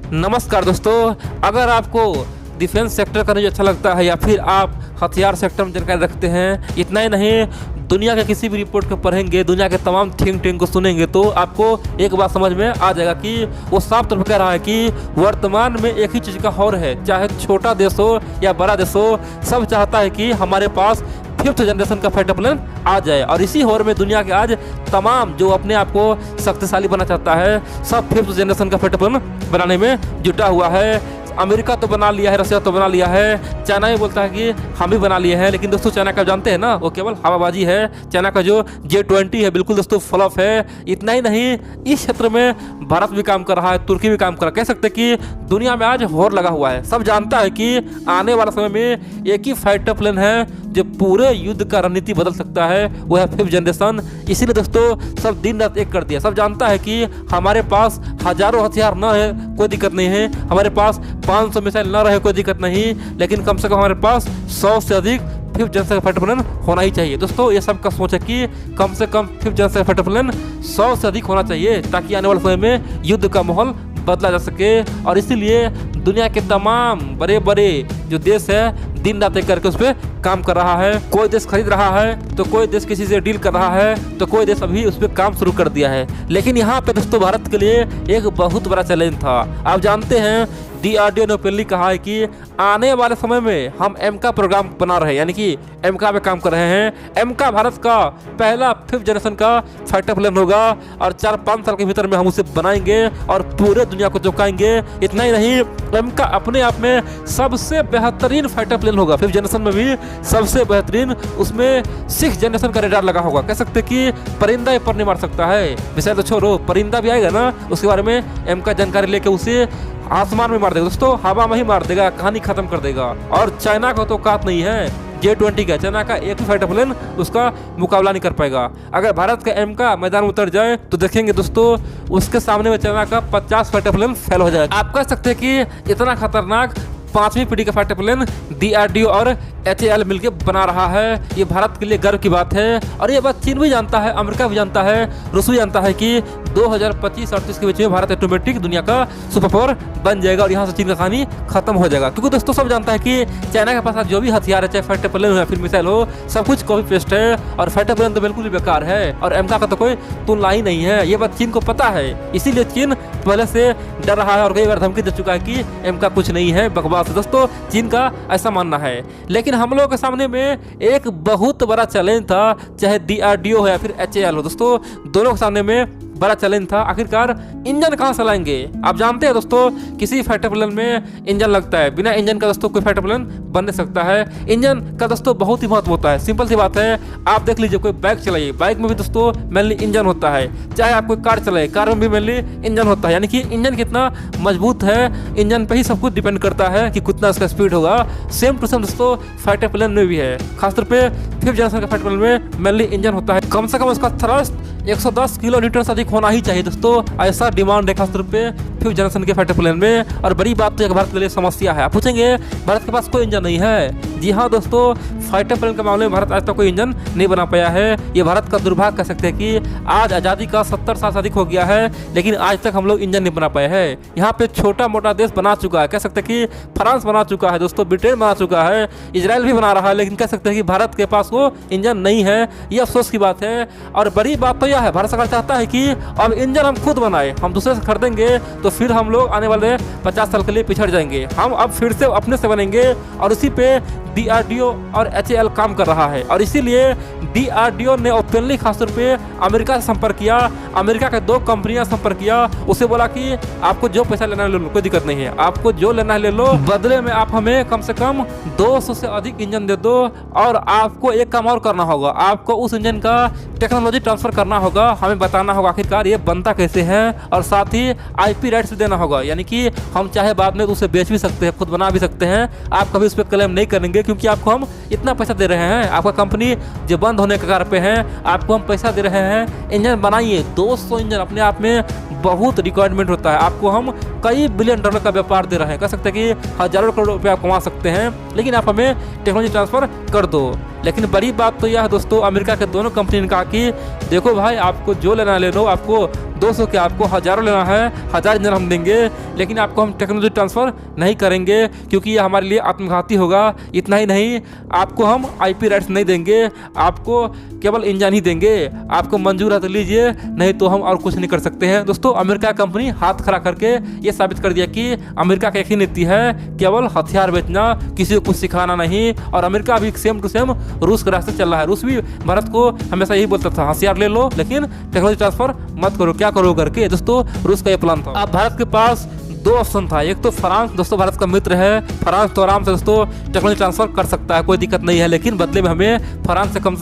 नमस्कार दोस्तों, अगर आपको डिफेंस सेक्टर का न्यूज अच्छा लगता है या फिर आप हथियार सेक्टर में जानकारी रखते हैं, इतना ही नहीं दुनिया के किसी भी रिपोर्ट को पढ़ेंगे, दुनिया के तमाम थिंक टैंक को सुनेंगे तो आपको एक बात समझ में आ जाएगा कि वो साफ तौर पर कह रहा है कि वर्तमान में एक ही चीज़ का हौर है, चाहे छोटा देश हो या बड़ा देश हो, सब चाहता है कि हमारे पास 5th जनरेशन का फाइटर प्लेन आ जाए। और इसी हौर में दुनिया के आज तमाम जो अपने आप को शक्तिशाली बनना चाहता है, सब 5th जनरेशन का फाइटर प्लेन बनाने में जुटा हुआ है। अमेरिका तो बना लिया है, रशिया तो बना लिया है, चाइना भी बोलता है कि हम भी बना लिए हैं, लेकिन दोस्तों चाइना का जानते हैं ना, वो केवल हवाबाजी है। चाइना का जो J-20 है बिल्कुल दोस्तों फ्लॉप है। इतना ही नहीं, इस क्षेत्र में भारत भी काम कर रहा है, तुर्की भी काम कर रहा है। कह सकते हैं कि दुनिया में आज हौर लगा हुआ है। सब जानता है कि आने वाला समय में एक ही फाइटर प्लेन है जो पूरे युद्ध का रणनीति बदल सकता है, वो है 5th जनरेशन। इसीलिए दोस्तों सब दिन रात एक कर दिया। सब जानता है कि हमारे पास हजारों हथियार न है कोई दिक्कत नहीं है, हमारे पास 500 मिसाइल न रहे कोई दिक्कत नहीं, लेकिन कम से कम हमारे पास 100 से अधिक 5th जनरेशन का फाइटर प्लेन होना ही चाहिए। दोस्तों ये सबका सोच है कि कम से कम 5th जनरेशन का फाइटर प्लेन 100 से अधिक होना चाहिए, ताकि आने वाले समय में युद्ध का माहौल बदला जा सके। और इसीलिए दुनिया के तमाम बड़े बड़े जो देश है दिन रात एक करके उस पर काम कर रहा है। कोई देश खरीद रहा है तो कोई देश किसी से डील कर रहा है, तो कोई देश अभी उस पर काम शुरू कर दिया है। लेकिन यहाँ पे दोस्तों भारत के लिए एक बहुत बड़ा चैलेंज था। आप जानते हैं DRDO ने ओपनली कहा है कि आने वाले समय में हम एमका प्रोग्राम बना रहे हैं, यानी कि एमका पे काम कर रहे हैं। एमका भारत का पहला 5th जनरेशन का फाइटर प्लेन होगा और 4-5 साल के भीतर में हम उसे बनाएंगे और पूरे दुनिया को चौंकाएंगे। इतना ही नहीं, एमका अपने आप में सबसे बेहतरीन फाइटर प्लेन होगा। 5th जनरेशन में भी सबसे बेहतरीन, उसमें 6th जनरेशन का रेडार लगा होगा। कह सकते कि परिंदा ही पर नहीं मार सकता है, मिसाइल तो छोड़ो, परिंदा भी आएगा ना, उसके बारे में एमका जानकारी लेके उसे आसमान में मार देगा दोस्तों, हवा में ही मार देगा, कहानी खत्म कर देगा। और चाइना का तो औकात नहीं है J-20 का, चाइना का एक भी फाइटर प्लेन उसका मुकाबला नहीं कर पाएगा। अगर भारत का एमका मैदान में उतर जाए तो देखेंगे दोस्तों उसके सामने में चाइना का 50 फाइटर प्लेन फेल हो जाएगा। आप कह सकते हैं कि इतना खतरनाक 5वीं पीढ़ी का फाइटर प्लेन DRDO और HAL मिलकर बना रहा है। ये भारत के लिए गर्व की बात है और ये बात चीन भी जानता है, अमेरिका भी जानता है, रूस भी जानता है कि 2025-38 के बीच में भारत ऑटोमेटिक दुनिया का सुपर पावर बन जाएगा और यहाँ से चीन का कहानी खत्म हो जाएगा। क्योंकि दोस्तों सब जानता है कि चाइना के पास जो भी हथियार है, चाहे फाइटर प्लेन हो या फिर मिसाइल हो, सब कुछ कॉपी पेस्ट है और फाइटर प्लेन तो बिल्कुल ही बेकार है और एमका का तो कोई तुलना ही नहीं है। ये बात चीन को पता है, इसीलिए चीन पहले से डर रहा है और कई बार धमकी दे चुका है कि एमका कुछ नहीं है, बकवास। दोस्तों चीन का ऐसा मानना है। लेकिन हम लोगों के सामने में एक बहुत बड़ा चैलेंज था, चाहे DRDO हो या फिर HAL हो। दोस्तों दोनों के सामने में बड़ा चैलेंज था, आखिरकार इंजन कहाँ से लाएंगे। आप जानते हैं दोस्तों किसी फाइटर प्लेन में इंजन लगता है, बिना इंजन का दोस्तों कोई फाइटर प्लेन बन नहीं सकता है। इंजन का दोस्तों बहुत ही महत्व होता है। सिंपल सी बात है, आप देख लीजिए कोई बाइक चलाइए, बाइक में भी दोस्तों मेनली इंजन होता है। चाहे आप कोई कार चलाए, कार में भी मेनली इंजन होता है। यानी कि इंजन कितना मजबूत है, इंजन पे ही सब कुछ डिपेंड करता है कि कितना इसका स्पीड होगा। सेम टू सेम दोस्तों फाइटर प्लेन में भी है, खासतौर पे 5th जनरेशन का फाइटर प्लेन में मेनली इंजन होता है। कम से कम उसका थ्रस्ट 110 किलोमीटर से अधिक होना ही चाहिए दोस्तों, ऐसा डिमांड है खासतौर पे 5th जनरेशन के फाइटर प्लेन में। और बड़ी बात तो एक भारत के लिए समस्या है। आप पूछेंगे भारत के पास कोई इंजन नहीं है। जी हाँ दोस्तों, फाइटर प्लेन के मामले में भारत आज तक कोई इंजन नहीं बना पाया है। ये भारत का दुर्भाग्य कह सकते हैं कि आज आज़ादी का 70 साल से अधिक हो गया है, लेकिन आज तक हम लोग इंजन नहीं बना पाए हैं। यहाँ पे छोटा मोटा देश बना चुका है, कह सकते हैं कि फ्रांस बना चुका है दोस्तों, ब्रिटेन बना चुका है, इजराइल भी बना रहा है, लेकिन कह सकते हैं कि भारत के पास वो इंजन नहीं है। ये अफसोस की बात है। और बड़ी बात तो यह है, भारत सरकार चाहता है कि अब इंजन हम खुद बनाए, हम दूसरे से खरीदेंगे तो फिर हम लोग आने वाले 50 साल के लिए पिछड़ जाएंगे। हम अब फिर से अपने से बनेंगे और उसी पे DRDO और HAL काम कर रहा है। और इसीलिए DRDO ने ओपनली खासतौर पे अमेरिका से संपर्क किया, अमेरिका के 2 कंपनियां संपर्क किया, उसे बोला कि आपको जो पैसा लेना है ले लो, कोई दिक्कत नहीं है, आपको जो लेना है ले लो, बदले में आप हमें कम से कम 200 से अधिक इंजन दे दो और आपको एक काम और करना होगा, आपको उस इंजन का टेक्नोलॉजी ट्रांसफर करना होगा, हमें बताना होगा आखिरकार ये बनता कैसे है, और साथ ही IP राइट्स देना होगा। यानी कि हम चाहे बाद में उसे बेच भी सकते हैं, खुद बना भी सकते हैं, आप कभी उस पर क्लेम नहीं करेंगे क्योंकि आपको हम इतना पैसा दे रहे हैं, आपका कंपनी जो बंद होने के कगार पे है, आपको हम पैसा दे रहे हैं, इंजन बनाइए। 200 इंजन अपने आप में बहुत रिक्वायरमेंट होता है, आपको हम कई बिलियन डॉलर का व्यापार दे रहे हैं। कह सकते हैं कि हजारों करोड़ रुपया आप कमा सकते हैं, लेकिन आप हमें टेक्नोलॉजी ट्रांसफ़र कर दो। लेकिन बड़ी बात तो यह है दोस्तों, अमेरिका के दोनों कंपनी ने कहा कि देखो भाई, आपको जो लेना ले लो, आपको 200 के आपको हज़ारों लेना है, 1000 इंजन हम देंगे, लेकिन आपको हम टेक्नोलॉजी ट्रांसफ़र नहीं करेंगे क्योंकि ये हमारे लिए आत्मघाती होगा। इतना ही नहीं, आपको हम IP राइट्स नहीं देंगे, आपको केवल इंजन ही देंगे, आपको मंजूर है तो लीजिए, नहीं तो हम और कुछ नहीं कर सकते हैं। दोस्तों, अमेरिका कंपनी हाथ खड़ा करके ये साबित कर दिया कि अमेरिका की एक ही नीति है, केवल हथियार बेचना, किसी को कुछ सिखाना नहीं। और अमेरिका भी सेम टू सेम रूस के रास्ते चल रहा है। रूस भी भारत को हमेशा यही बोलता था, हथियार ले लो लेकिन टेक्नोलॉजी ट्रांसफ़र मत करो, क्या करो करके। दोस्तों, रूस का ये प्लान था। अब भारत के पास 2 ऑप्शन था। एक तो फ्रांस, दोस्तों भारत का मित्र है, फ्रांस तो आराम से दोस्तों टेक्नोलॉजी ट्रांसफ़र कर सकता है, कोई दिक्कत नहीं है, लेकिन बदले में हमें फ्रांस से कम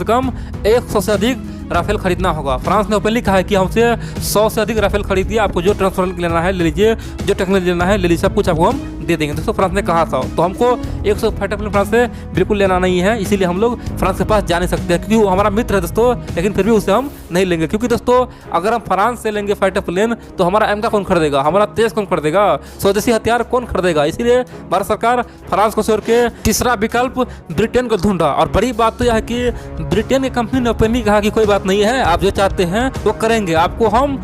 100 से अधिक राफेल खरीदना होगा। फ्रांस ने ओपनली कहा है कि हमसे 100 से अधिक राफेल खरीदिए, आपको जो ट्रांसफर लेना है ले लीजिए, जो टेक्नोलॉजी लेना है ले लीजिए, सब कुछ आपको हम दे देंगे। दोस्तों, फ्रांस ने कहा था। तो हमको 100 फाइटर प्लेन फ्रांस से बिल्कुल लेना नहीं है, इसीलिए हम लोग फ्रांस के पास जा नहीं सकते हैं, क्योंकि वो हमारा मित्र है दोस्तों, लेकिन फिर भी उसे हम नहीं लेंगे। क्योंकि दोस्तों, अगर हम फ्रांस से लेंगे फाइटर प्लेन तो हमारा एमका कौन खरीदेगा, हमारा तेज कौन खरीदेगा, स्वदेशी हथियार कौन खरीदेगा। इसीलिए भारत सरकार फ्रांस को छोड़ के तीसरा विकल्प ब्रिटेन को ढूंढा। और बड़ी बात तो यह है कि ब्रिटेन की कंपनी ने ओपनली कहा कि कोई बात नहीं है, आप जो चाहते हैं वो करेंगे, आपको हम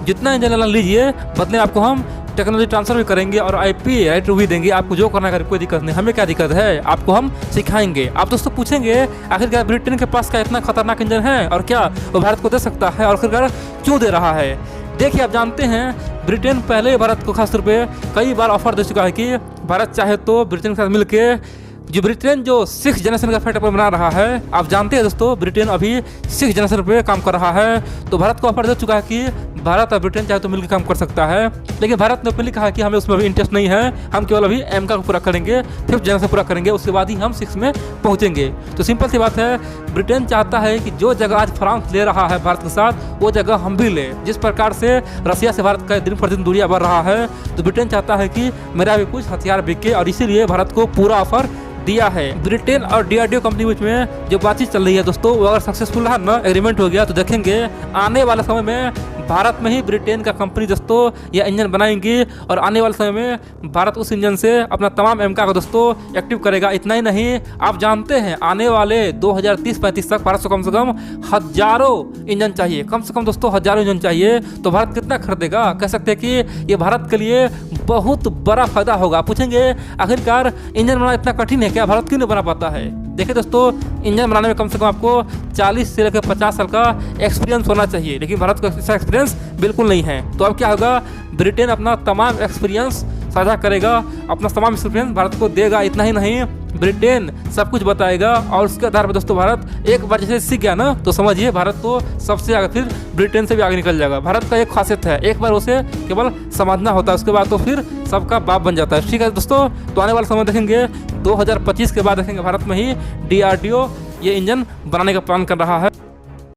जितना इंजन लेना लीजिए, बदले आपको हम टेक्नोलॉजी ट्रांसफर भी करेंगे और IP राइट भी देंगे, आपको जो करना है कोई दिक्कत नहीं, हमें क्या दिक्कत है, आपको हम सिखाएंगे। आप दोस्तों पूछेंगे आखिरकार ब्रिटेन के पास क्या इतना खतरनाक इंजन है और क्या वो भारत को दे सकता है, और आखिरकार क्यों दे रहा है। देखिए, आप जानते हैं ब्रिटेन पहले भारत को खासतौर पे कई बार ऑफर दे चुका है कि भारत चाहे तो ब्रिटेन के साथ मिलकर जो ब्रिटेन जो 6th जनरेशन का फाइटर प्लेन बना रहा है, आप जानते हैं दोस्तों ब्रिटेन अभी 6th जनरेशन पे काम कर रहा है, तो भारत को ऑफर दे चुका है कि भारत और ब्रिटेन चाहे तो मिलकर काम कर सकता है। लेकिन भारत ने ओपनली कहा कि हमें उसमें अभी इंटरेस्ट नहीं है, हम केवल अभी एमका को पूरा करेंगे, 5th जनरेशन पूरा करेंगे, उसके बाद ही हम 6 में पहुंचेंगे। तो सिंपल सी बात है, ब्रिटेन चाहता है कि जो जगह आज फ्रांस ले रहा है भारत के साथ, वो जगह हम भी ले। जिस प्रकार से रसिया से भारत का दिन प्रतिदिन दूरियां बढ़ रहा है, तो ब्रिटेन चाहता है कि मेरा भी कुछ हथियार बिके, और इसीलिए भारत को पूरा ऑफर दिया है। ब्रिटेन और DRDO कंपनी बीच में जो बातचीत चल रही है दोस्तों, वो अगर सक्सेसफुल रहा ना, एग्रीमेंट हो गया, तो देखेंगे आने वाले समय में भारत में ही ब्रिटेन का कंपनी दोस्तों यह इंजन बनाएंगी, और आने वाले समय में भारत उस इंजन से अपना तमाम एमका को दोस्तों एक्टिव करेगा। इतना ही नहीं, आप जानते हैं आने वाले 2030-35 तक भारत से कम हजारों इंजन चाहिए, कम से कम दोस्तों हजारों इंजन चाहिए। तो भारत कितना खरीदेगा, कह सकते हैं कि ये भारत के लिए बहुत बड़ा फायदा होगा। पूछेंगे आखिरकार इंजन बनाना इतना कठिन है क्या, भारत क्यों नहीं बना पाता है। देखिए दोस्तों, इंजन बनाने में कम से कम आपको 40 से लेकर 50 साल का एक्सपीरियंस होना चाहिए, लेकिन भारत को ऐसा एक्सपीरियंस बिल्कुल नहीं है। तो अब क्या होगा, ब्रिटेन अपना तमाम एक्सपीरियंस साझा करेगा, अपना तमाम एक्सपीरियंस भारत को देगा। इतना ही नहीं, ब्रिटेन सब कुछ बताएगा, और उसके आधार पर दोस्तों भारत एक बार जैसे सीख गया ना, तो समझिए भारत तो सबसे आगे, फिर ब्रिटेन से भी आगे निकल जाएगा। भारत का एक खासियत है, एक बार उसे केवल समझना होता है, उसके बाद तो फिर सबका बाप बन जाता है। ठीक है दोस्तों, तो आने वाले समय देखेंगे 2025 के बाद देखेंगे भारत में ही DRDO ये इंजन बनाने का प्लान कर रहा है।